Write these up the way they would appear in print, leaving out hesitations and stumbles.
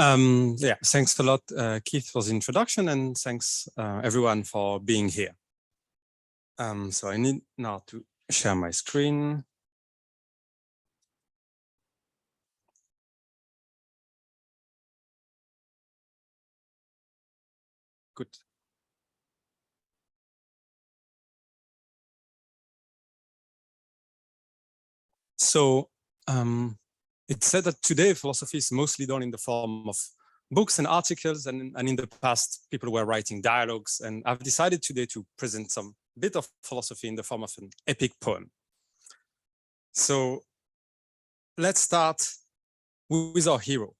Yeah, thanks a lot, Keith, for the introduction, and thanks everyone for being here. So I need now to share my screen. Good. So it's said that today philosophy is mostly done in the form of books and articles, and in the past people were writing dialogues, and I've decided today to present some bit of philosophy in the form of an epic poem. So let's start with our hero,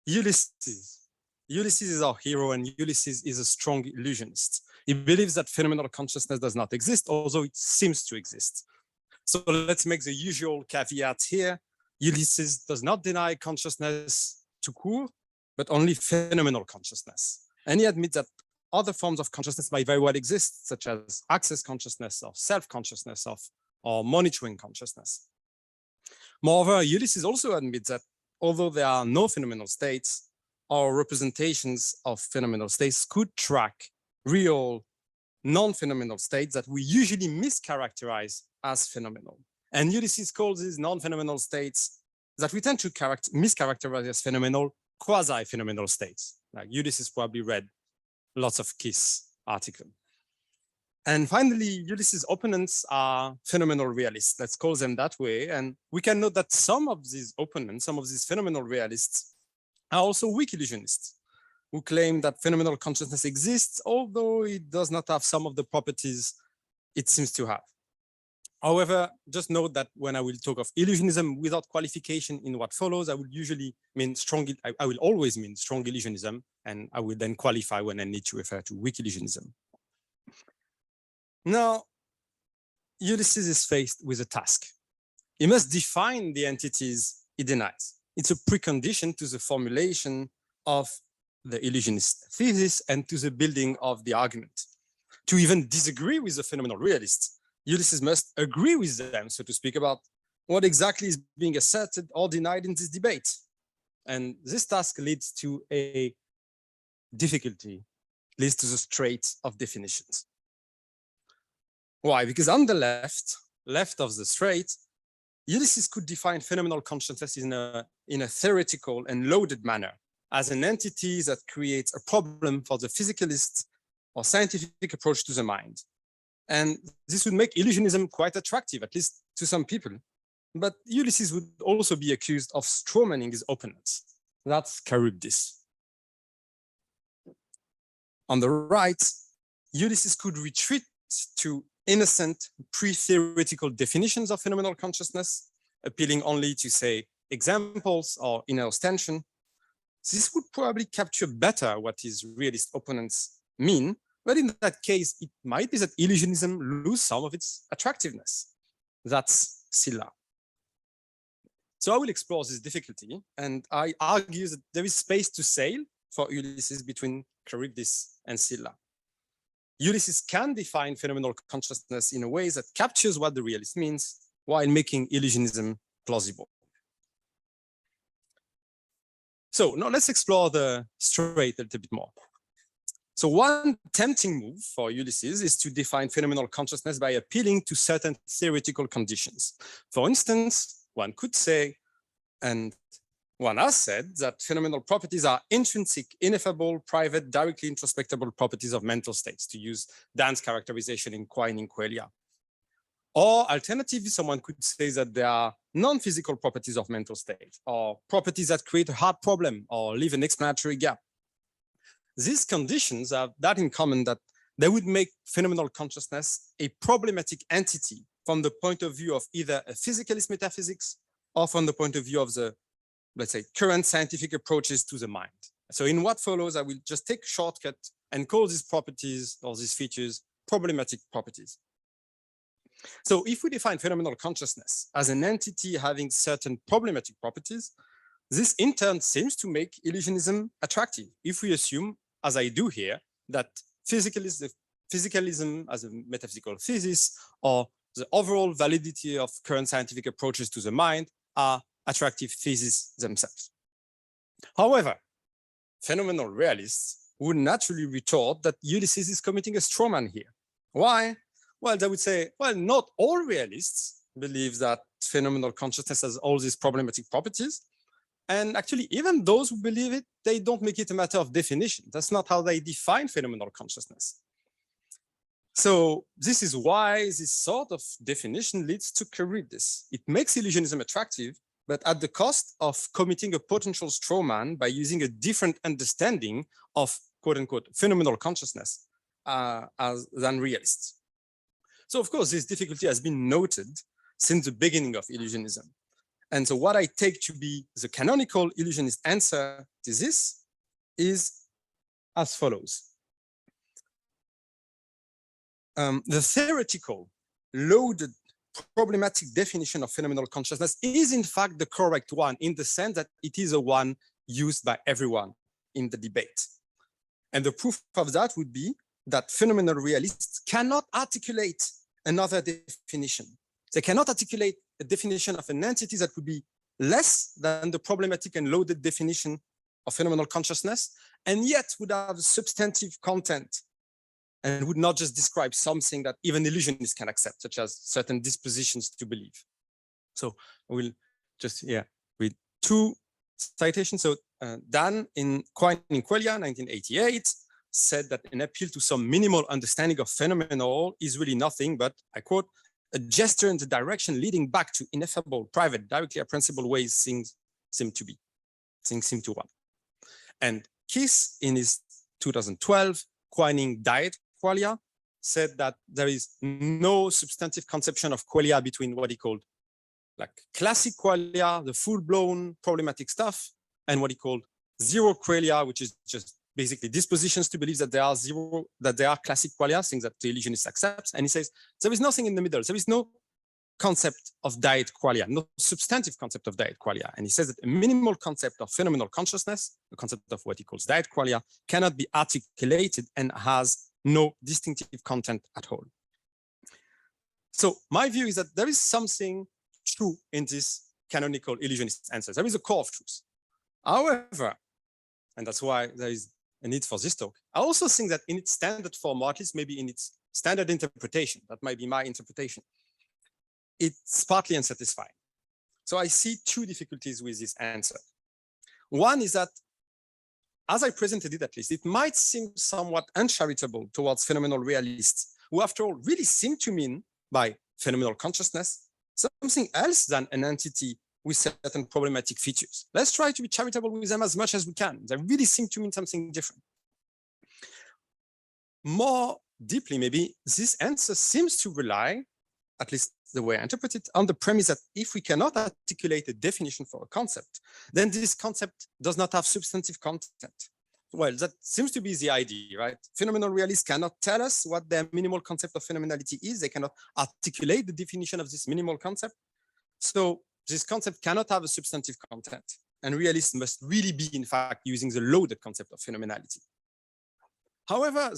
Ulysses. Ulysses is our hero, and Ulysses is a strong illusionist. He believes that phenomenal consciousness does not exist, although it seems to exist. So let's make the usual caveat here. Ulysses does not deny consciousness tout court, but only phenomenal consciousness. And he admits that other forms of consciousness might very well exist, such as access consciousness or self-consciousness or monitoring consciousness. Moreover, Ulysses also admits that although there are no phenomenal states, our representations of phenomenal states could track real non-phenomenal states that we usually mischaracterize as phenomenal. And Ulysses calls these non-phenomenal states that we tend to mischaracterize as phenomenal, quasi-phenomenal states. Like Ulysses probably read lots of KISS article. And finally, Ulysses' opponents are phenomenal realists. Let's call them that way. And we can note that some of these opponents, some of these phenomenal realists, are also weak illusionists who claim that phenomenal consciousness exists, although it does not have some of the properties it seems to have. However, just note that when I will talk of illusionism without qualification in what follows, I will usually mean I will always mean strong illusionism, and I will then qualify when I need to refer to weak illusionism. Now, Ulysses is faced with a task. He must define the entities he denies. It's a precondition to the formulation of the illusionist thesis and to the building of the argument. To even disagree with the phenomenal realists, Ulysses must agree with them, so to speak, about what exactly is being asserted or denied in this debate. And this task leads to a difficulty, leads to the strait of definitions. Why? Because on the left of the strait, Ulysses could define phenomenal consciousness in a theoretical and loaded manner as an entity that creates a problem for the physicalist or scientific approach to the mind. And this would make illusionism quite attractive, at least to some people. But Ulysses would also be accused of strawmanning his opponents. That's Charybdis. On the right, Ulysses could retreat to innocent pre-theoretical definitions of phenomenal consciousness, appealing only to, say, examples or inner ostension. This would probably capture better what his realist opponents mean, but in that case, it might be that illusionism loses some of its attractiveness. That's Scylla. So I will explore this difficulty, and I argue that there is space to sail for Ulysses between Charybdis and Scylla. Ulysses can define phenomenal consciousness in a way that captures what the realist means while making illusionism plausible. So now let's explore the strait a little bit more. So one tempting move for Ulysses is to define phenomenal consciousness by appealing to certain theoretical conditions. For instance, one could say, and one has said, that phenomenal properties are intrinsic, ineffable, private, directly introspectable properties of mental states, to use Dan's characterization in Qua in Quelia. Or alternatively, someone could say that there are non-physical properties of mental states, or properties that create a hard problem or leave an explanatory gap. These conditions have that in common that they would make phenomenal consciousness a problematic entity from the point of view of either a physicalist metaphysics or from the point of view of the, let's say, current scientific approaches to the mind. So in what follows, I will just take a shortcut and call these properties or these features problematic properties. So if we define phenomenal consciousness as an entity having certain problematic properties, this in turn seems to make illusionism attractive. If we assume, as I do here, that physicalism as a metaphysical thesis or the overall validity of current scientific approaches to the mind are attractive theses themselves. However, phenomenal realists would naturally retort that Ulysses is committing a straw man here. Why? Well, they would say, well, not all realists believe that phenomenal consciousness has all these problematic properties. And actually, even those who believe it, they don't make it a matter of definition. That's not how they define phenomenal consciousness. So this is why this sort of definition leads to Charybdis. It makes illusionism attractive, but at the cost of committing a potential straw man by using a different understanding of quote unquote phenomenal consciousness than realists. So of course, this difficulty has been noted since the beginning of illusionism. And so what I take to be the canonical illusionist answer to this is as follows. The theoretical, loaded, problematic definition of phenomenal consciousness is in fact the correct one in the sense that it is a one used by everyone in the debate. And the proof of that would be that phenomenal realists cannot articulate another definition. They cannot articulate a definition of an entity that would be less than the problematic and loaded definition of phenomenal consciousness, and yet would have substantive content and would not just describe something that even illusionists can accept, such as certain dispositions to believe. So I will just read two citations. So Dan in Qualia, 1988, said that an appeal to some minimal understanding of phenomenal is really nothing but, I quote, a gesture in the direction leading back to ineffable, private, directly apprehensible ways things seem to run. And Kiss, in his 2012 coining diet qualia, said that there is no substantive conception of qualia between what he called like classic qualia, the full-blown problematic stuff, and what he called zero qualia, which is just basically dispositions to believe that there are classic qualia, things that the illusionist accepts. And he says there is nothing in the middle. There is no concept of diet qualia, no substantive concept of diet qualia. And he says that a minimal concept of phenomenal consciousness, the concept of what he calls diet qualia, cannot be articulated and has no distinctive content at all. So my view is that there is something true in this canonical illusionist answer. There is a core of truth. However, and that's why there is a need for this talk, I also think that in its standard form, or at least maybe in its standard interpretation, that might be my interpretation, it's partly unsatisfying. So I see two difficulties with this answer. One is that, as I presented it at least, it might seem somewhat uncharitable towards phenomenal realists, who after all really seem to mean by phenomenal consciousness something else than an entity with certain problematic features. Let's try to be charitable with them as much as we can. They really seem to mean something different. More deeply, maybe, this answer seems to rely, at least the way I interpret it, on the premise that if we cannot articulate a definition for a concept, then this concept does not have substantive content. Well, that seems to be the idea, right? Phenomenal realists cannot tell us what their minimal concept of phenomenality is. They cannot articulate the definition of this minimal concept. So this concept cannot have a substantive content. And realists must really be, in fact, using the loaded concept of phenomenality. However,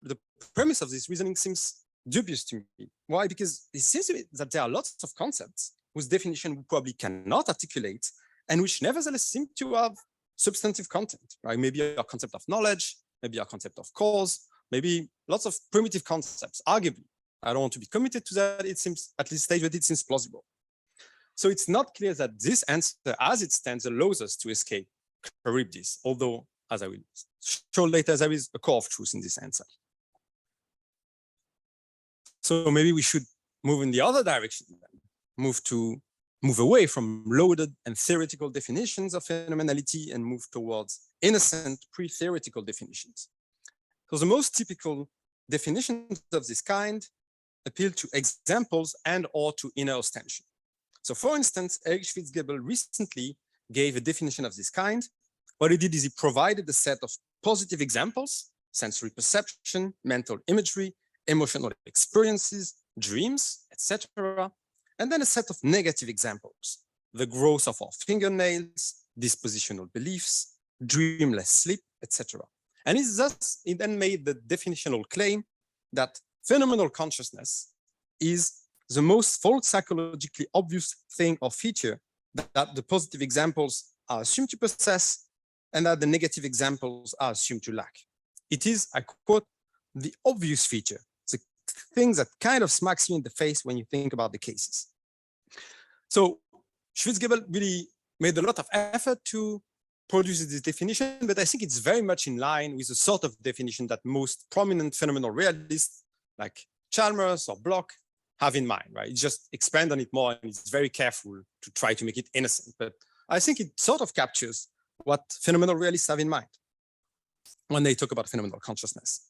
the premise of this reasoning seems dubious to me. Why? Because it seems to me that there are lots of concepts whose definition we probably cannot articulate and which nevertheless seem to have substantive content, right? Maybe a concept of knowledge, maybe a concept of cause, maybe lots of primitive concepts, arguably. I don't want to be committed to that. It seems, at least stage that it seems plausible. So it's not clear that this answer as it stands allows us to escape Charybdis, although, as I will show later, there is a core of truth in this answer. So maybe we should move in the other direction, then. Move away from loaded and theoretical definitions of phenomenality and move towards innocent pre-theoretical definitions. So the most typical definitions of this kind appeal to examples and or to inner ostension. So for instance, Erich Schwitzgebel recently gave a definition of this kind. What he did is he provided a set of positive examples, sensory perception, mental imagery, emotional experiences, dreams, etc. And then a set of negative examples, the growth of our fingernails, dispositional beliefs, dreamless sleep, etc. And he then made the definitional claim that phenomenal consciousness is the most false psychologically obvious thing or feature that the positive examples are assumed to possess and that the negative examples are assumed to lack. It is, I quote, the obvious feature, the thing that kind of smacks you in the face when you think about the cases. So Schwitzgebel really made a lot of effort to produce this definition, but I think it's very much in line with the sort of definition that most prominent phenomenal realists like Chalmers or Bloch have in mind, right? It just expand on it more and it's very careful to try to make it innocent. But I think it sort of captures what phenomenal realists have in mind when they talk about phenomenal consciousness.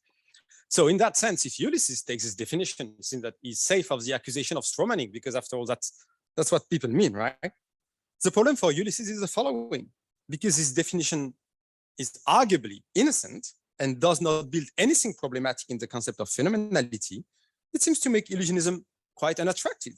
So in that sense, if Ulysses takes this definition, it seems that he's safe of the accusation of strawmanning, because after all, that's what people mean, right? The problem for Ulysses is the following: because his definition is arguably innocent and does not build anything problematic in the concept of phenomenality, it seems to make illusionism quite unattractive.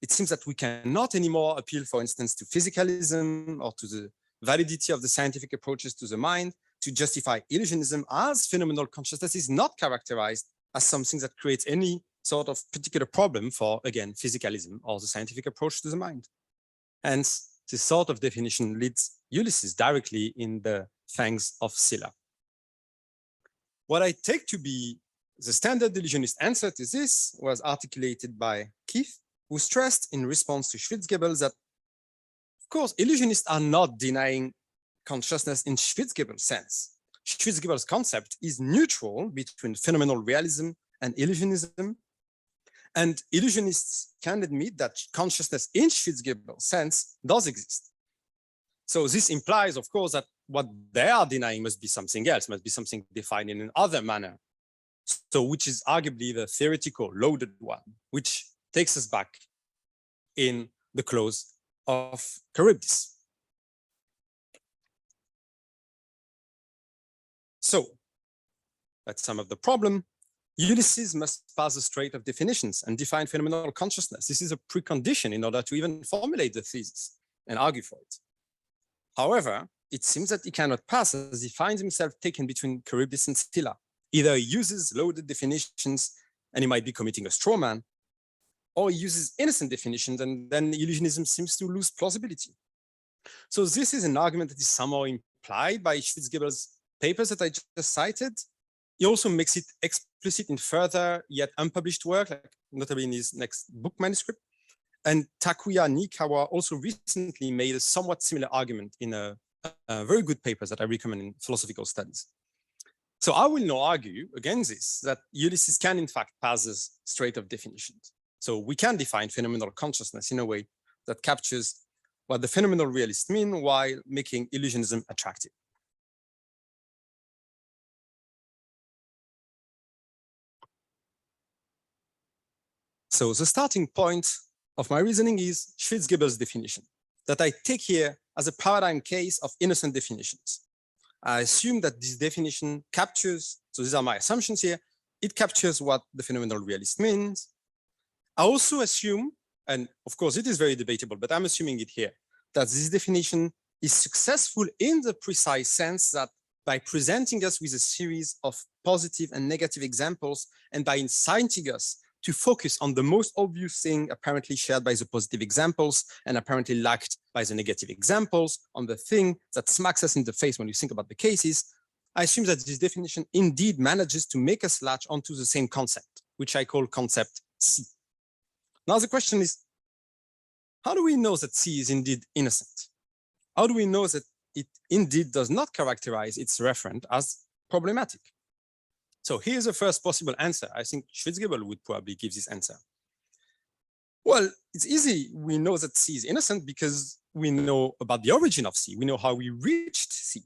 It seems that we cannot anymore appeal, for instance, to physicalism or to the validity of the scientific approaches to the mind to justify illusionism, as phenomenal consciousness is not characterized as something that creates any sort of particular problem for, again, physicalism or the scientific approach to the mind. Hence, this sort of definition leads Ulysses directly in the fangs of Scylla. What I take to be the standard illusionist answer to this was articulated by Keith, who stressed in response to Schwitzgebel that, of course, illusionists are not denying consciousness in Schwitzgebel's sense. Schwitzgebel's concept is neutral between phenomenal realism and illusionism, and illusionists can admit that consciousness in Schwitzgebel's sense does exist. So this implies, of course, that what they are denying must be something else, must be something defined in another manner. So which is arguably the theoretical loaded one, which takes us back in the clause of Charybdis. So let's sum up the problem. Ulysses must pass a strait of definitions and define phenomenal consciousness. This is a precondition in order to even formulate the thesis and argue for it. However, it seems that he cannot pass, as he finds himself taken between Charybdis and Scylla. Either he uses loaded definitions and he might be committing a straw man, or he uses innocent definitions and then illusionism seems to lose plausibility. So this is an argument that is somehow implied by Schwitzgebel's papers that I just cited. He also makes it explicit in further yet unpublished work, like notably in his next book manuscript. And Takuya Nikawa also recently made a somewhat similar argument in a very good paper that I recommend in philosophical studies. So I will now argue against this, that Ulysses can in fact pass this strait of definitions. So we can define phenomenal consciousness in a way that captures what the phenomenal realists mean while making illusionism attractive. So the starting point of my reasoning is Schwitzgebel's definition that I take here as a paradigm case of innocent definitions. I assume that this definition captures, so these are my assumptions here, it captures what the phenomenal realist means. I also assume, and of course it is very debatable, but I'm assuming it here, that this definition is successful in the precise sense that by presenting us with a series of positive and negative examples and by inciting us to focus on the most obvious thing apparently shared by the positive examples and apparently lacked by the negative examples, on the thing that smacks us in the face when you think about the cases, I assume that this definition indeed manages to make us latch onto the same concept, which I call concept C. Now the question is, how do we know that C is indeed innocent? How do we know that it indeed does not characterize its referent as problematic? So here's the first possible answer. I think Schwitzgebel would probably give this answer. Well, it's easy. We know that C is innocent because we know about the origin of C. We know how we reached C.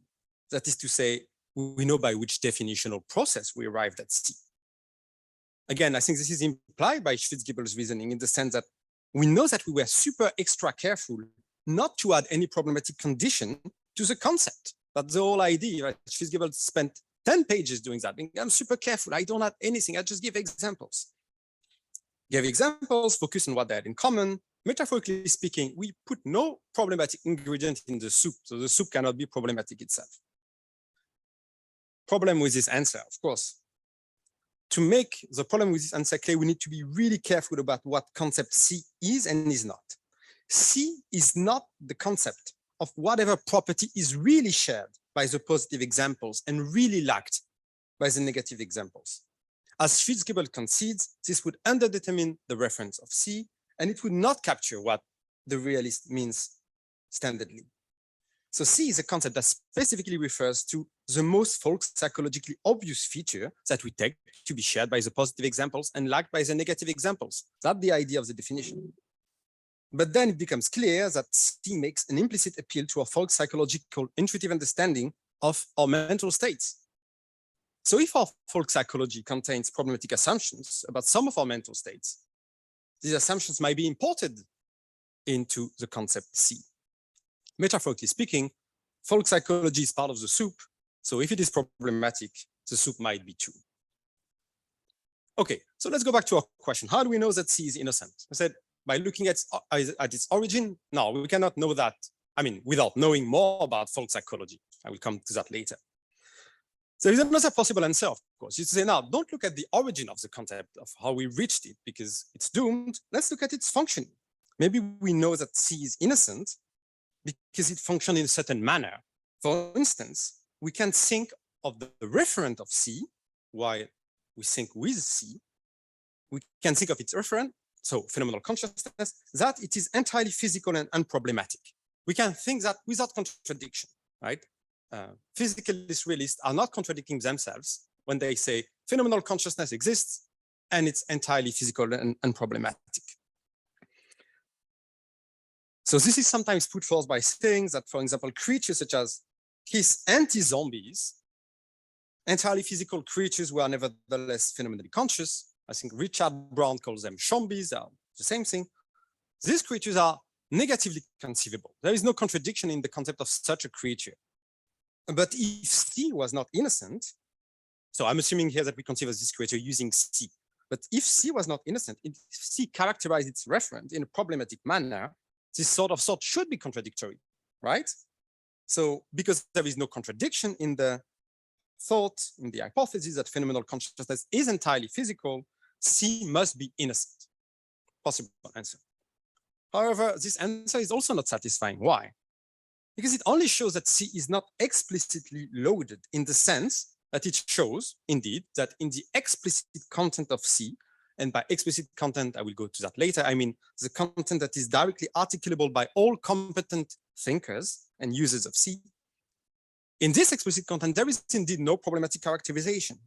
That is to say, we know by which definitional process we arrived at C. Again, I think this is implied by Schwitzgebel's reasoning in the sense that we know that we were super extra careful not to add any problematic condition to the concept. That's the whole idea, right? Schwitzgebel spent 10 pages doing that. I'm super careful. I don't add anything. I just give examples. Give examples, focus on what they had in common. Metaphorically speaking, we put no problematic ingredient in the soup, so the soup cannot be problematic itself. Problem with this answer, of course. To make the problem with this answer clear, we need to be really careful about what concept C is and is not. C is not the concept of whatever property is really shared by the positive examples and really lacked by the negative examples. As Schlicht concedes, this would underdetermine the reference of C, and it would not capture what the realist means standardly. So C is a concept that specifically refers to the most folk psychologically obvious feature that we take to be shared by the positive examples and lacked by the negative examples. That's the idea of the definition. But then it becomes clear that C makes an implicit appeal to our folk psychological intuitive understanding of our mental states. So if our folk psychology contains problematic assumptions about some of our mental states, these assumptions might be imported into the concept C. Metaphorically speaking, folk psychology is part of the soup. So if it is problematic, the soup might be too. Okay, so let's go back to our question. How do we know that C is innocent? I said, by looking at its origin, no, we cannot know that. I mean, without knowing more about folk psychology. I will come to that later. There is another possible answer, of course. You say, now, don't look at the origin of the concept of how we reached it because it's doomed. Let's look at its function. Maybe we know that C is innocent because it functions in a certain manner. For instance, we can think of the referent of C while we think with C. We can think of its referent, so phenomenal consciousness, that it is entirely physical and unproblematic. We can think that without contradiction, right? Physicalist realists are not contradicting themselves when they say phenomenal consciousness exists and it's entirely physical and unproblematic. So this is sometimes put forth by saying that, for example, creatures such as his anti-zombies, entirely physical creatures who are nevertheless phenomenally conscious. I think Richard Brown calls them zombies, are the same thing. These creatures are negatively conceivable. There is no contradiction in the concept of such a creature. But if C was not innocent, so I'm assuming here that we conceive of this creature using C, but if C was not innocent, if C characterized its referent in a problematic manner, this sort of thought should be contradictory, right? So because there is no contradiction in the thought, in the hypothesis that phenomenal consciousness is entirely physical, C must be innocent. Possible answer. However, this answer is also not satisfying. Why? Because it only shows that C is not explicitly loaded in the sense that it shows, indeed, that in the explicit content of C, and by explicit content, I will go to that later, I mean the content that is directly articulable by all competent thinkers and users of C. In this explicit content, there is indeed no problematic characterization.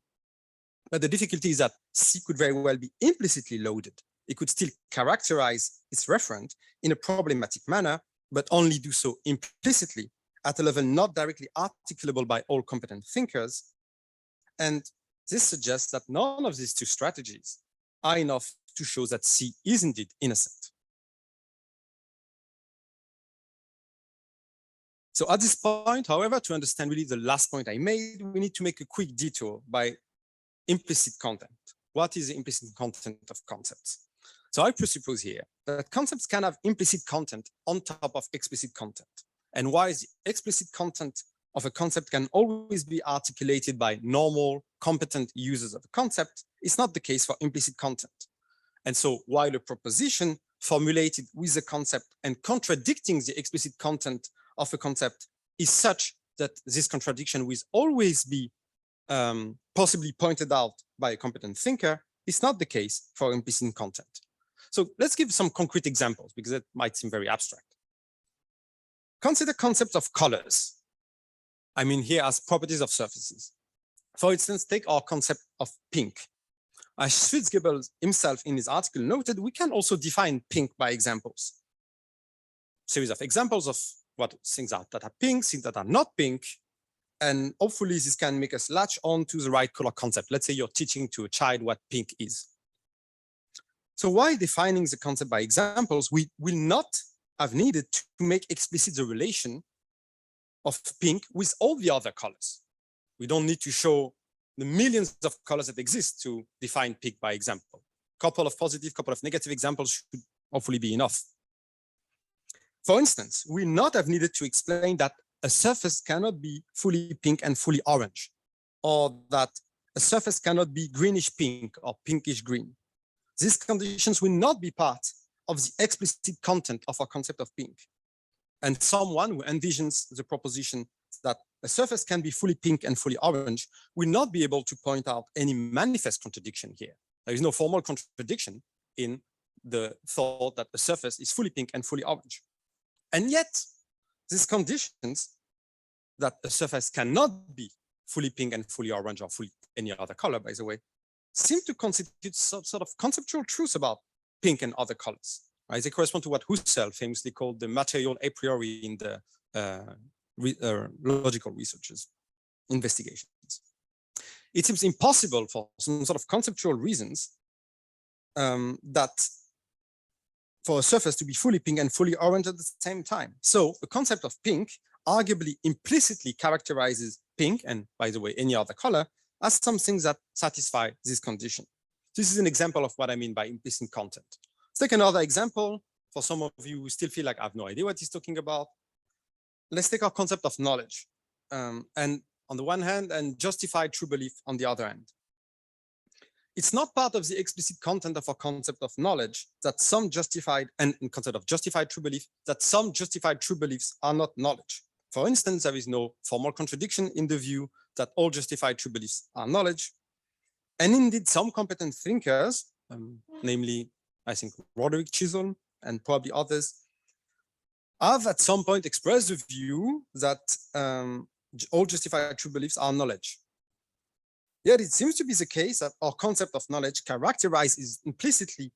But the difficulty is that C could very well be implicitly loaded. It could still characterize its referent in a problematic manner, but only do so implicitly at a level not directly articulable by all competent thinkers. And this suggests that none of these two strategies are enough to show that C is indeed innocent. So at this point, however, to understand really the last point I made, we need to make a quick detour by implicit content. What is the implicit content of concepts? So I presuppose here that concepts can have implicit content on top of explicit content. And why the explicit content of a concept can always be articulated by normal, competent users of a concept is not the case for implicit content. And so while a proposition formulated with a concept and contradicting the explicit content of a concept is such that this contradiction will always be possibly pointed out by a competent thinker, is not the case for implicit content. So let's give some concrete examples because it might seem very abstract. Consider concepts of colors. I mean here as properties of surfaces. For instance, take our concept of pink. As Schlicht himself in his article noted, we can also define pink by examples. Series of examples of what things are that are pink, things that are not pink, and hopefully this can make us latch on to the right color concept. Let's say you're teaching to a child what pink is. So while defining the concept by examples, we will not have needed to make explicit the relation of pink with all the other colors. We don't need to show the millions of colors that exist to define pink by example. Couple of positive, couple of negative examples should hopefully be enough. For instance, we will not have needed to explain that a surface cannot be fully pink and fully orange, or that a surface cannot be greenish pink or pinkish green. These conditions will not be part of the explicit content of our concept of pink. And someone who envisions the proposition that a surface can be fully pink and fully orange, we'll not be able to point out any manifest contradiction here. There is no formal contradiction in the thought that a surface is fully pink and fully orange. And yet, these conditions that a surface cannot be fully pink and fully orange or fully any other color, by the way, seem to constitute some sort of conceptual truth about pink and other colors. Right? They correspond to what Husserl famously called the material a priori in the logical researchers investigations. It seems impossible for some sort of conceptual reasons that for a surface to be fully pink and fully orange at the same time. So the concept of pink arguably implicitly characterizes pink, and by the way, any other color, as something that satisfy this condition. This is an example of what I mean by implicit content. Let's take another example for some of you who still feel like I have no idea what he's talking about. Let's take our concept of knowledge, and on the one hand, and justified true belief on the other hand. It's not part of the explicit content of our concept of knowledge that some justified, and in concept of justified true belief, that some justified true beliefs are not knowledge. For instance, there is no formal contradiction in the view that all justified true beliefs are knowledge. And indeed, some competent thinkers, namely, I think, Roderick Chisholm and probably others, have at some point expressed the view that all justified true beliefs are knowledge. Yet it seems to be the case that our concept of knowledge characterizes implicitly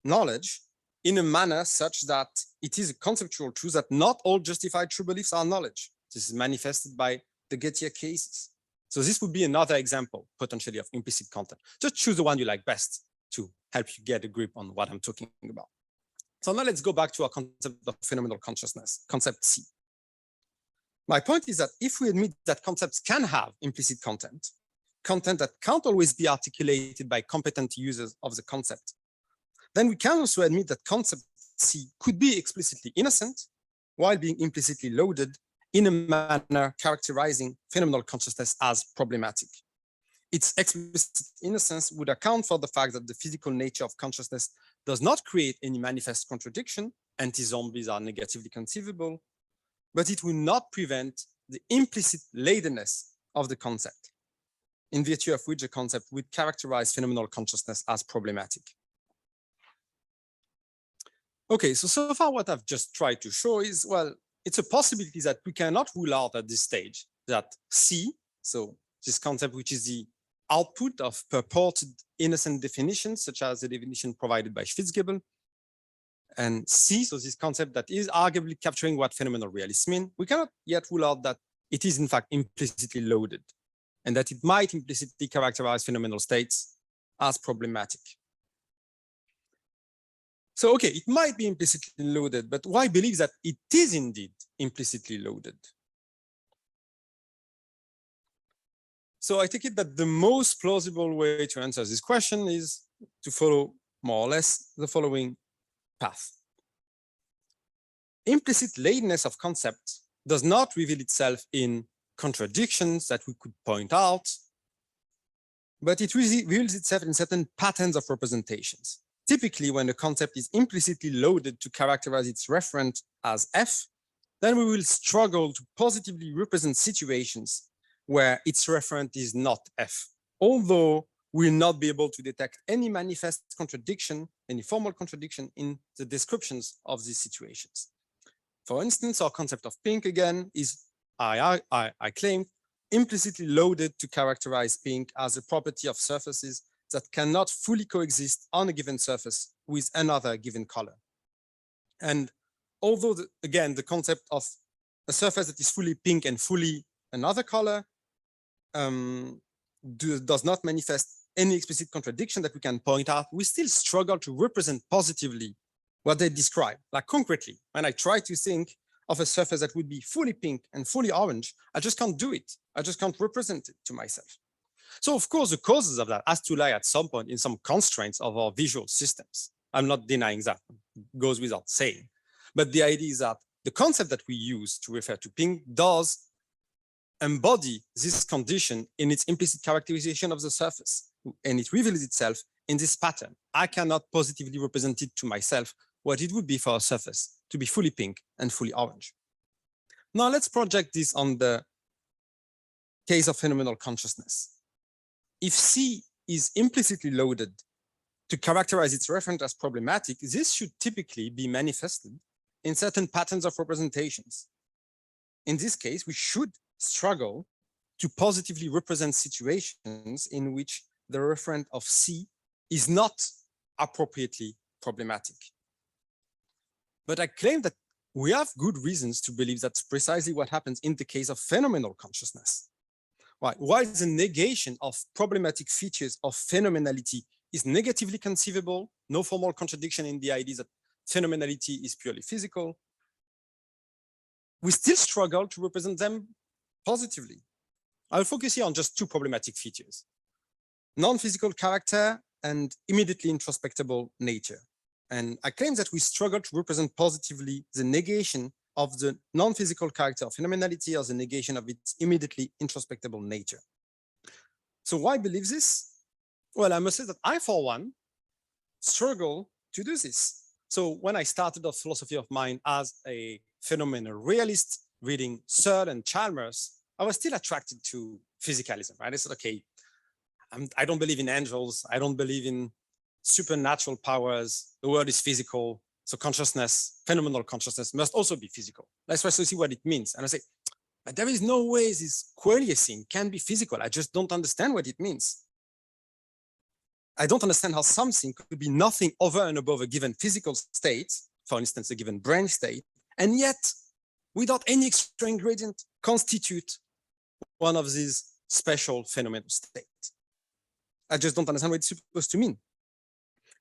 knowledge in a manner such that it is a conceptual truth that not all justified true beliefs are knowledge. This is manifested by the Gettier cases. So this would be another example, potentially, of implicit content. Just choose the one you like best to help you get a grip on what I'm talking about. So now let's go back to our concept of phenomenal consciousness, concept C. My point is that if we admit that concepts can have implicit content that can't always be articulated by competent users of the concept, then we can also admit that concept C could be explicitly innocent while being implicitly loaded in a manner characterizing phenomenal consciousness as problematic. Its explicit innocence would account for the fact that the physical nature of consciousness does not create any manifest contradiction, anti-zombies are negatively conceivable, but it will not prevent the implicit ladenness of the concept, in virtue of which the concept would characterize phenomenal consciousness as problematic. Okay, so far what I've just tried to show is, well, it's a possibility that we cannot rule out at this stage that C, so this concept which is the output of purported innocent definitions, such as the definition provided by Schwitzgebel, and C, so this concept that is arguably capturing what phenomenal realists mean, we cannot yet rule out that it is in fact implicitly loaded, and that it might implicitly characterize phenomenal states as problematic. So, okay, it might be implicitly loaded, but why believe that it is indeed implicitly loaded? So I take it that the most plausible way to answer this question is to follow more or less the following path. Implicit ladeness of concepts does not reveal itself in contradictions that we could point out, but it reveals itself in certain patterns of representations. Typically, when a concept is implicitly loaded to characterize its referent as F, then we will struggle to positively represent situations where its referent is not F, although we will not be able to detect any manifest contradiction, any formal contradiction in the descriptions of these situations. For instance, our concept of pink again is, I claim, implicitly loaded to characterize pink as a property of surfaces that cannot fully coexist on a given surface with another given color. And although, again, the concept of a surface that is fully pink and fully another color does not manifest any explicit contradiction that we can point out, we still struggle to represent positively what they describe. Like concretely, when I try to think of a surface that would be fully pink and fully orange, I just can't do it. I just can't represent it to myself. So of course, the causes of that has to lie at some point in some constraints of our visual systems. I'm not denying that, it goes without saying. But the idea is that the concept that we use to refer to pink does embody this condition in its implicit characterization of the surface, and it reveals itself in this pattern. I cannot positively represent it to myself what it would be for a surface to be fully pink and fully orange. Now let's project this on the case of phenomenal consciousness. If C is implicitly loaded to characterize its referent as problematic, this should typically be manifested in certain patterns of representations. In this case, we should struggle to positively represent situations in which the referent of C is not appropriately problematic. But I claim that we have good reasons to believe that's precisely what happens in the case of phenomenal consciousness. Why? While the negation of problematic features of phenomenality is negatively conceivable, no formal contradiction in the idea that phenomenality is purely physical, we still struggle to represent them positively. I'll focus here on just two problematic features: non-physical character and immediately introspectable nature. And I claim that we struggle to represent positively the negation of the non-physical character of phenomenality or the negation of its immediately introspectable nature. So why believe this? Well, I must say that I, for one, struggle to do this. So when I started off philosophy of mind as a phenomenal realist, reading Searle and Chalmers, I was still attracted to physicalism, right? I said, okay, I don't believe in angels. I don't believe in supernatural powers. The world is physical. So consciousness, phenomenal consciousness must also be physical. Let's try to see what it means. And I say, but there is no way this coalescing can be physical. I just don't understand what it means. I don't understand how something could be nothing over and above a given physical state, for instance, a given brain state, and yet, without any extra ingredient, constitute one of these special phenomenal states. I just don't understand what it's supposed to mean.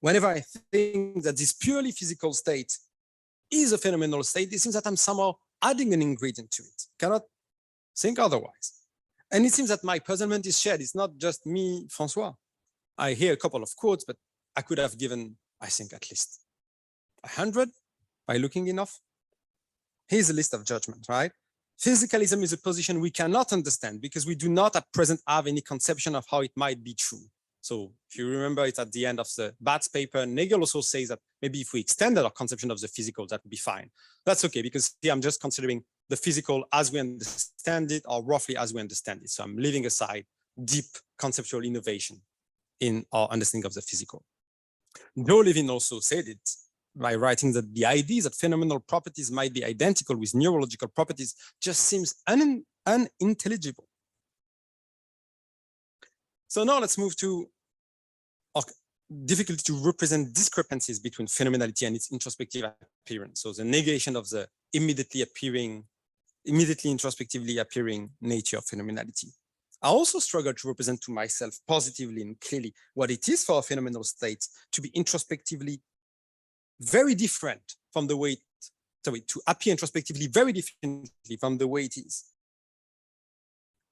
Whenever I think that this purely physical state is a phenomenal state, it seems that I'm somehow adding an ingredient to it. Cannot think otherwise. And it seems that my puzzlement is shared. It's not just me, François. I hear a couple of quotes, but I could have given, I think, at least 100 by looking enough. Here's a list of judgments, right? Physicalism is a position we cannot understand because we do not at present have any conception of how it might be true. So if you remember it at the end of the Bat's paper, Nagel also says that maybe if we extended our conception of the physical, that would be fine. That's okay, because here I'm just considering the physical as we understand it, or roughly as we understand it. So I'm leaving aside deep conceptual innovation in our understanding of the physical. Joe Levin also said it by writing that the idea that phenomenal properties might be identical with neurological properties just seems unintelligible. So now let's move to our difficulty to represent discrepancies between phenomenality and its introspective appearance. So the negation of the immediately introspectively appearing nature of phenomenality. I also struggle to represent to myself positively and clearly what it is for a phenomenal state to be introspectively very different from the way, to appear introspectively very differently from the way it is.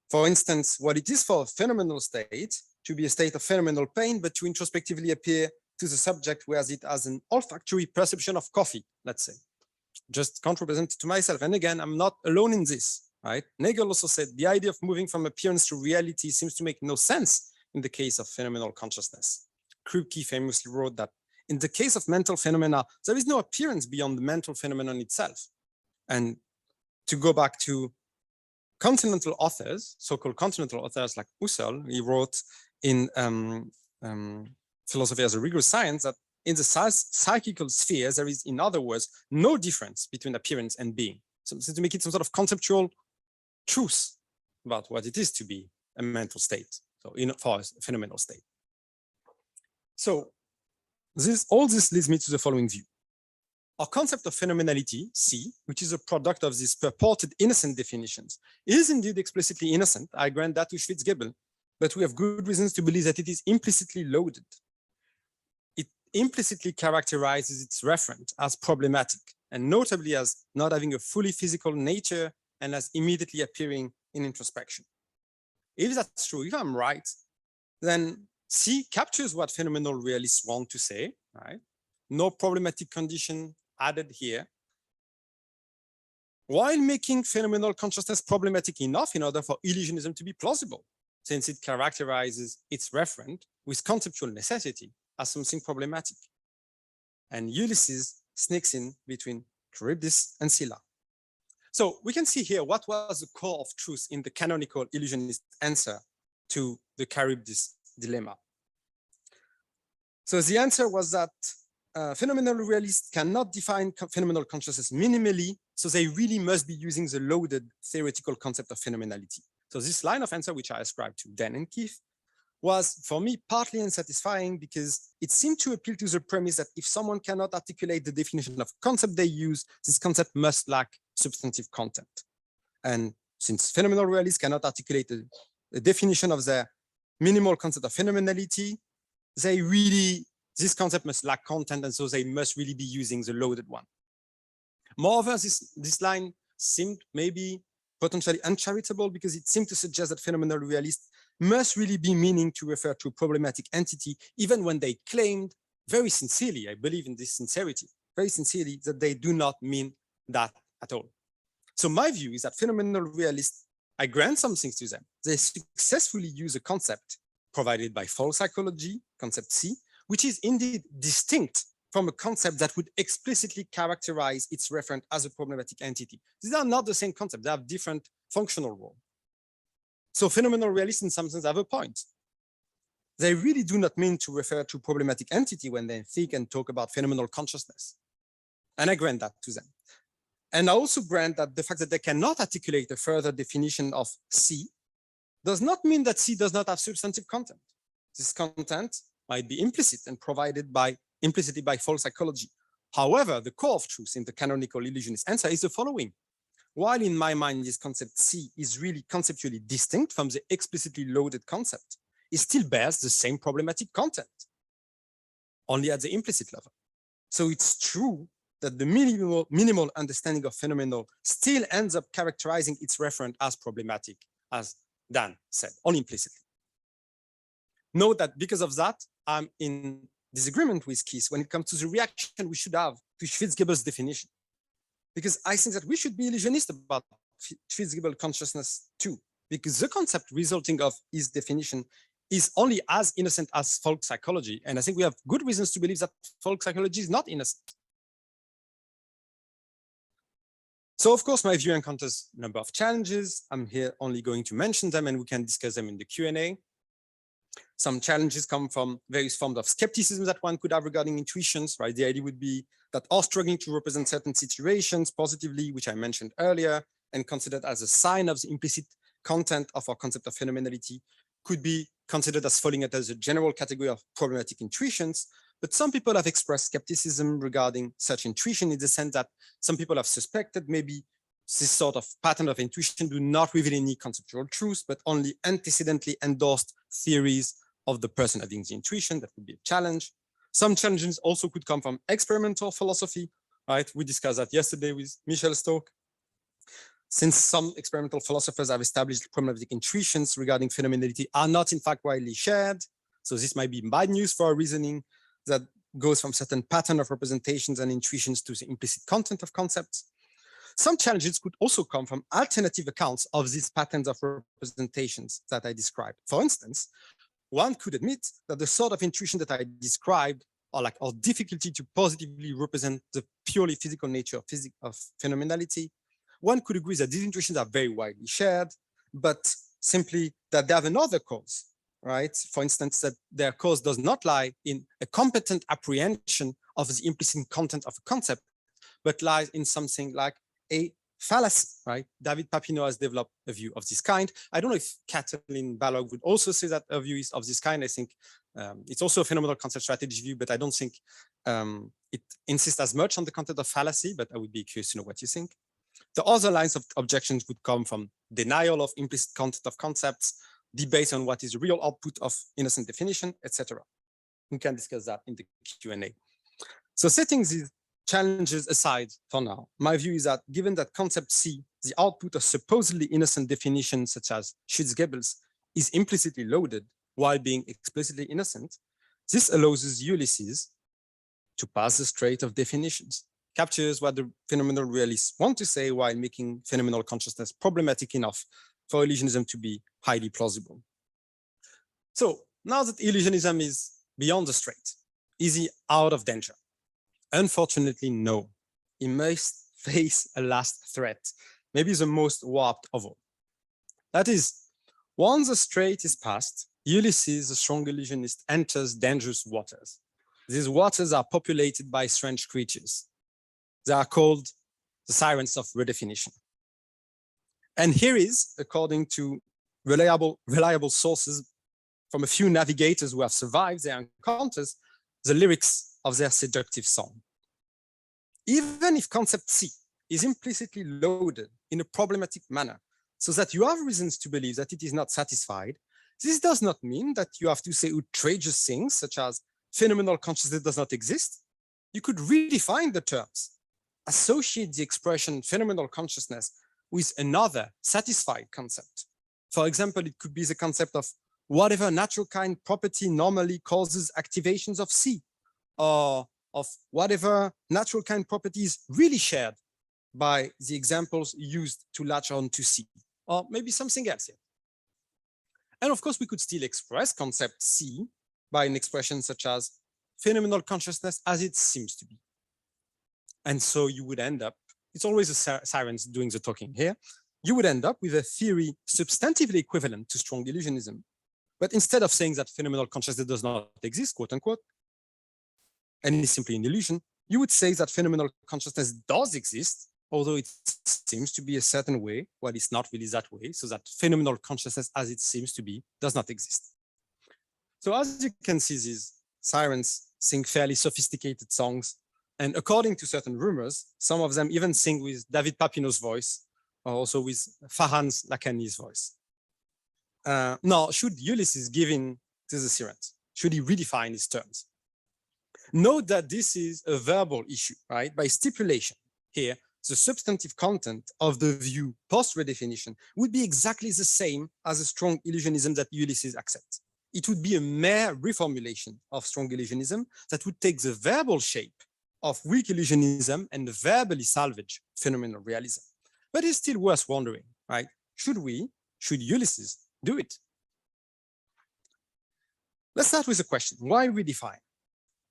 For instance, what it is for a phenomenal state to be a state of phenomenal pain, but to introspectively appear to the subject whereas it has an olfactory perception of coffee, let's say. Just can't represent it to myself. And again, I'm not alone in this, right? Nagel also said the idea of moving from appearance to reality seems to make no sense in the case of phenomenal consciousness. Kripke famously wrote that in the case of mental phenomena, there is no appearance beyond the mental phenomenon itself. And to go back to continental authors, so-called continental authors like Husserl, he wrote in Philosophy as a Rigorous Science that in the psychical sphere, there is, in other words, no difference between appearance and being. So to make it some sort of conceptual truth about what it is to be a mental state, so for a phenomenal state. So all this leads me to the following view. Our concept of phenomenality, C, which is a product of these purported innocent definitions, is indeed explicitly innocent. I grant that to Schwitzgebel, but we have good reasons to believe that it is implicitly loaded. It implicitly characterizes its referent as problematic, and notably as not having a fully physical nature and as immediately appearing in introspection. If that's true, if I'm right, then C captures what phenomenal realists want to say, right? No problematic condition added here, while making phenomenal consciousness problematic enough in order for illusionism to be plausible, since it characterizes its referent with conceptual necessity as something problematic. And Ulysses sneaks in between Charybdis and Scylla. So we can see here what was the core of truth in the canonical illusionist answer to the Charybdis dilemma. So the answer was that phenomenal realists cannot define phenomenal consciousness minimally, so they really must be using the loaded theoretical concept of phenomenality. So this line of answer, which I ascribed to Dan and Keith, was for me partly unsatisfying because it seemed to appeal to the premise that if someone cannot articulate the definition of concept they use, this concept must lack substantive content. And since phenomenal realists cannot articulate the definition of their minimal concept of phenomenality, this concept must lack content, and so they must really be using the loaded one. Moreover, this line seemed maybe potentially uncharitable because it seemed to suggest that phenomenal realists must really be meaning to refer to a problematic entity, even when they claimed very sincerely, I believe in this sincerity, very sincerely, that they do not mean that at all. So my view is that phenomenal realists, I grant some things to them. They successfully use a concept provided by false psychology, concept C, which is indeed distinct from a concept that would explicitly characterize its referent as a problematic entity. These are not the same concept, they have different functional roles. So phenomenal realists in some sense have a point. They really do not mean to refer to problematic entity when they think and talk about phenomenal consciousness. And I grant that to them. And I also grant that the fact that they cannot articulate a further definition of C does not mean that C does not have substantive content. This content might be implicit and provided implicitly by false psychology. However, the core of truth in the canonical illusionist answer is the following. While in my mind, this concept C is really conceptually distinct from the explicitly loaded concept, it still bears the same problematic content, only at the implicit level. So it's true that the minimal understanding of phenomenal still ends up characterizing its referent as problematic, as Dan said, only implicitly. Note that because of that, I'm in disagreement with Keith when it comes to the reaction we should have to Schwitzgebel's definition. Because I think that we should be illusionist about Schwitzgebel consciousness too, because the concept resulting of his definition is only as innocent as folk psychology. And I think we have good reasons to believe that folk psychology is not innocent. So of course, my view encounters a number of challenges. I'm here only going to mention them and we can discuss them in the Q&A. Some challenges come from various forms of skepticism that one could have regarding intuitions, right? The idea would be that are struggling to represent certain situations positively, which I mentioned earlier, and considered as a sign of the implicit content of our concept of phenomenality, could be considered as falling under the general category of problematic intuitions. But some people have expressed skepticism regarding such intuition in the sense that some people have suspected maybe this sort of pattern of intuition do not reveal any conceptual truth, but only antecedently endorsed theories of the person having the intuition. That would be a challenge. Some challenges also could come from experimental philosophy, right? We discussed that yesterday with Michel's talk. Since some experimental philosophers have established problematic intuitions regarding phenomenality are not in fact widely shared. So this might be bad news for our reasoning that goes from certain pattern of representations and intuitions to the implicit content of concepts. Some challenges could also come from alternative accounts of these patterns of representations that I described. For instance, one could admit that the sort of intuition that I described or difficulty to positively represent the purely physical nature of phenomenality. One could agree that these intuitions are very widely shared, but simply that they have another cause, right? For instance, that their cause does not lie in a competent apprehension of the implicit content of a concept, but lies in something like a fallacy, right? David Papineau has developed a view of this kind. I don't know if Kathleen Balog would also say that a view is of this kind. I think it's also a phenomenal concept strategy view, but I don't think it insists as much on the content of fallacy, but I would be curious to know what you think. The other lines of objections would come from denial of implicit content of concepts, debate on what is the real output of innocent definition, etc. We can discuss that in the Q&A. So setting these challenges aside for now, my view is that given that concept C, the output of supposedly innocent definitions such as Schwitzgebel's, is implicitly loaded while being explicitly innocent, this allows Ulysses to pass the strait of definitions, captures what the phenomenal realists want to say while making phenomenal consciousness problematic enough for illusionism to be highly plausible. So now that illusionism is beyond the strait, is he out of danger? Unfortunately, no. He must face a last threat, maybe the most warped of all. That is, once the strait is passed, Ulysses, the strong illusionist, enters dangerous waters. These waters are populated by strange creatures. They are called the sirens of redefinition. And here is, according to reliable sources from a few navigators who have survived their encounters, the lyrics of their seductive song. Even if concept C is implicitly loaded in a problematic manner, so that you have reasons to believe that it is not satisfied, this does not mean that you have to say outrageous things, such as phenomenal consciousness does not exist. You could redefine the terms, associate the expression phenomenal consciousness with another satisfied concept. For example, it could be the concept of whatever natural kind property normally causes activations of C, or of whatever natural kind property is really shared by the examples used to latch on to C, or maybe something else here. And of course, we could still express concept C by an expression such as phenomenal consciousness as it seems to be. And so you would end up, it's always the sirens doing the talking here, you would end up with a theory substantively equivalent to strong illusionism. But instead of saying that phenomenal consciousness does not exist, quote unquote, and is simply an illusion, you would say that phenomenal consciousness does exist, although it seems to be a certain way, well, it's not really that way, so that phenomenal consciousness as it seems to be does not exist. So as you can see, these sirens sing fairly sophisticated songs, and according to certain rumors, some of them even sing with David Papineau's voice, or also with Farhan's Lakani's voice. Now, should Ulysses give in to the sirens? Should he redefine his terms? Note that this is a verbal issue, right? By stipulation here, the substantive content of the view post-redefinition would be exactly the same as a strong illusionism that Ulysses accepts. It would be a mere reformulation of strong illusionism that would take the verbal shape of weak illusionism and verbally salvage phenomenal realism. But it's still worth wondering, right? Should Ulysses do it? Let's start with a question. Why redefine?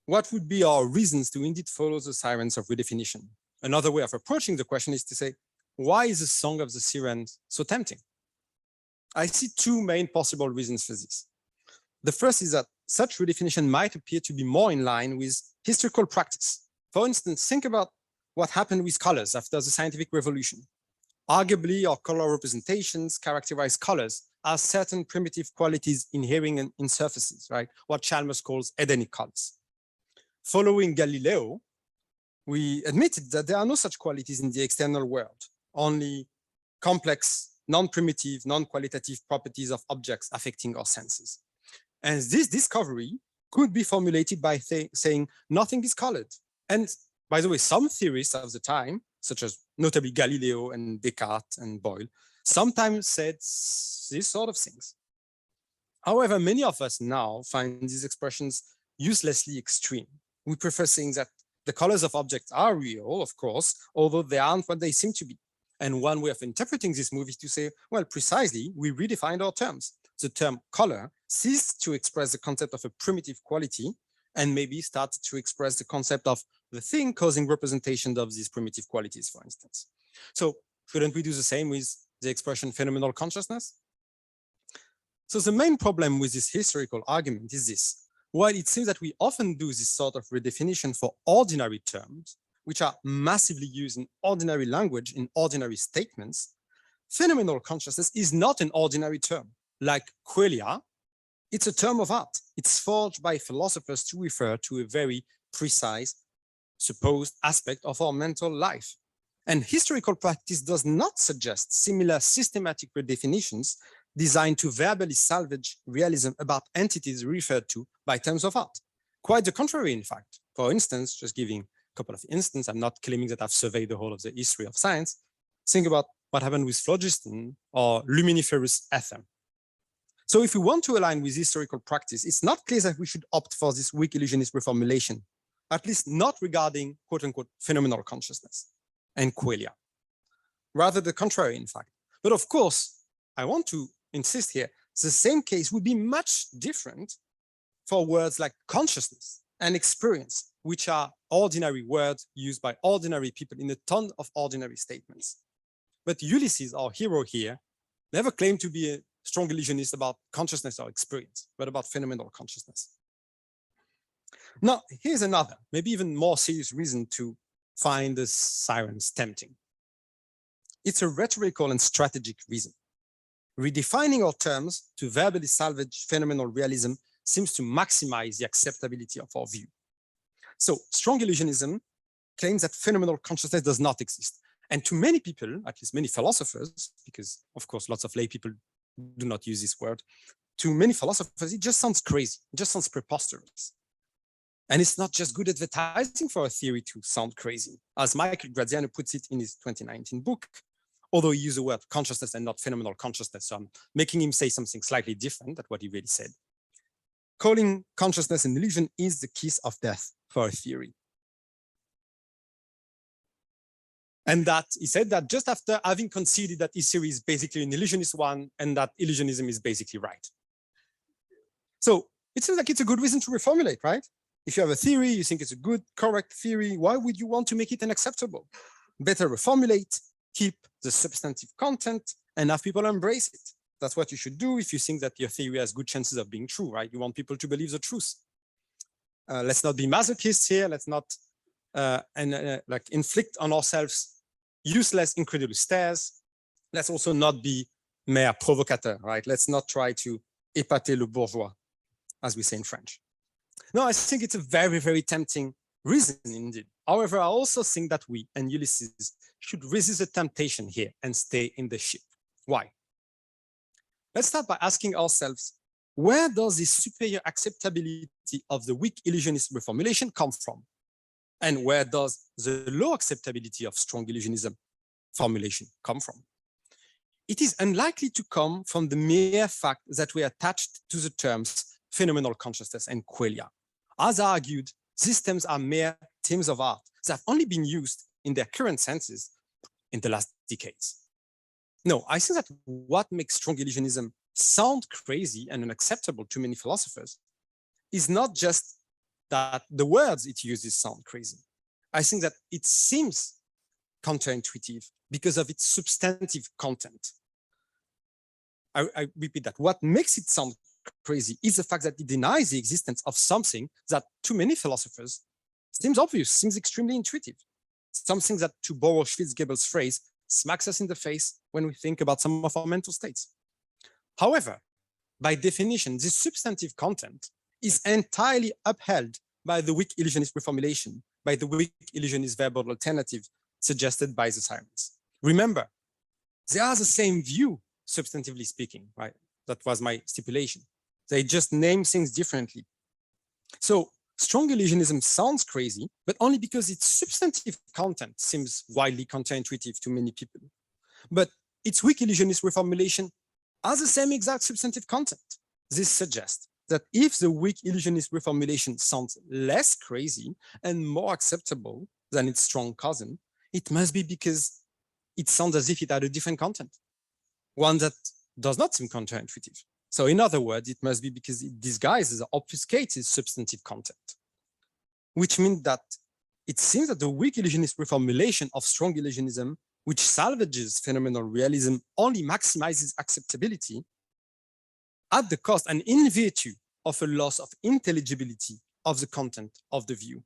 What would be our reasons to indeed follow the sirens of redefinition? Another way of approaching the question is to say, why is the song of the sirens so tempting? I see two main possible reasons for this. The first is that such redefinition might appear to be more in line with historical practice. For instance, think about what happened with colors after the scientific revolution. Arguably, our color representations characterize colors as certain primitive qualities inhering in surfaces, right? What Chalmers calls Edenic colors. Following Galileo, we admitted that there are no such qualities in the external world, only complex, non-primitive, non-qualitative properties of objects affecting our senses. And this discovery could be formulated by saying nothing is colored. And by the way, some theorists of the time, such as notably Galileo and Descartes and Boyle, sometimes said these sort of things. However, many of us now find these expressions uselessly extreme. We prefer saying that the colors of objects are real, of course, although they aren't what they seem to be. And one way of interpreting this move is to say, well, precisely, we redefined our terms. The term color ceased to express the concept of a primitive quality and maybe started to express the concept of the thing causing representation of these primitive qualities, for instance. So shouldn't we do the same with the expression phenomenal consciousness? So the main problem with this historical argument is this. While it seems that we often do this sort of redefinition for ordinary terms, which are massively used in ordinary language in ordinary statements, phenomenal consciousness is not an ordinary term. Like qualia, it's a term of art. It's forged by philosophers to refer to a very precise, supposed aspect of our mental life. And historical practice does not suggest similar systematic redefinitions designed to verbally salvage realism about entities referred to by terms of art. Quite the contrary, in fact. For instance, just giving a couple of instances, I'm not claiming that I've surveyed the whole of the history of science. Think about what happened with phlogiston or luminiferous ether. So if we want to align with historical practice, it's not clear that we should opt for this weak illusionist reformulation, at least not regarding quote unquote phenomenal consciousness and qualia. Rather the contrary, in fact. But of course, I want to insist here, the same case would be much different for words like consciousness and experience, which are ordinary words used by ordinary people in a ton of ordinary statements. But Ulysses, our hero here, never claimed to be a strong illusionist about consciousness or experience, but about phenomenal consciousness. Now, here's another, maybe even more serious reason to find the sirens tempting. It's a rhetorical and strategic reason. Redefining our terms to verbally salvage phenomenal realism seems to maximize the acceptability of our view. So strong illusionism claims that phenomenal consciousness does not exist. And to many people, at least many philosophers, because of course, lots of lay people do not use this word, to many philosophers, it just sounds crazy, it just sounds preposterous. And it's not just good advertising for a theory to sound crazy. As Michael Graziano puts it in his 2019 book, although he used the word consciousness and not phenomenal consciousness, so I'm making him say something slightly different than what he really said. Calling consciousness an illusion is the kiss of death for a theory. And that he said that just after having conceded that his theory is basically an illusionist one and that illusionism is basically right. So it seems like it's a good reason to reformulate, right? If you have a theory, you think it's a good, correct theory, why would you want to make it unacceptable? Better reformulate, keep the substantive content, and have people embrace it. That's what you should do if you think that your theory has good chances of being true, right? You want people to believe the truth. Let's not be masochists here. Let's not like inflict on ourselves useless, incredulous stares. Let's also not be mere provocateur, right? Let's not try to épater le bourgeois, as we say in French. No, I think it's a very, very tempting reason indeed. However, I also think that we and Ulysses should resist the temptation here and stay in the ship. Why? Let's start by asking ourselves, where does this superior acceptability of the weak illusionist reformulation come from? And where does the low acceptability of strong illusionism formulation come from? It is unlikely to come from the mere fact that we are attached to the terms phenomenal consciousness and qualia. As argued, these terms are mere terms of art that have only been used in their current senses in the last decades. No, I think that what makes strong illusionism sound crazy and unacceptable to many philosophers is not just that the words it uses sound crazy. I think that it seems counterintuitive because of its substantive content. I repeat that. What makes it sound crazy is the fact that it denies the existence of something that to many philosophers seems obvious, seems extremely intuitive. Something that, to borrow Schlicht's phrase, smacks us in the face when we think about some of our mental states. However, by definition, this substantive content is entirely upheld by the weak illusionist reformulation, by the weak illusionist verbal alternative suggested by the sirens. Remember, they are the same view, substantively speaking, right? That was my stipulation. They just name things differently. So strong illusionism sounds crazy, but only because its substantive content seems wildly counterintuitive to many people. But its weak illusionist reformulation has the same exact substantive content. This suggests that if the weak illusionist reformulation sounds less crazy and more acceptable than its strong cousin, it must be because it sounds as if it had a different content, one that does not seem counterintuitive. So in other words, it must be because it disguises or obfuscates its substantive content, which means that it seems that the weak illusionist reformulation of strong illusionism, which salvages phenomenal realism, only maximizes acceptability at the cost and in virtue of a loss of intelligibility of the content of the view.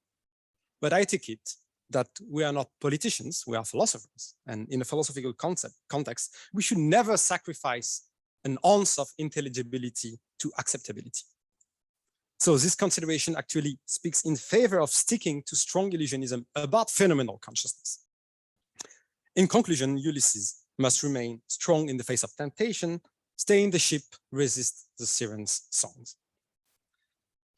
But I take it that we are not politicians, we are philosophers. And in a philosophical context, we should never sacrifice an ounce of intelligibility to acceptability. So this consideration actually speaks in favor of sticking to strong illusionism about phenomenal consciousness. In conclusion, Ulysses must remain strong in the face of temptation, stay in the ship, resist the sirens' songs.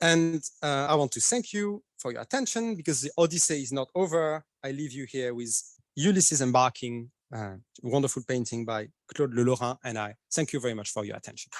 And I want to thank you for your attention because the Odyssey is not over. I leave you here with Ulysses embarking, wonderful painting by Claude Le Lorrain, and I thank you very much for your attention.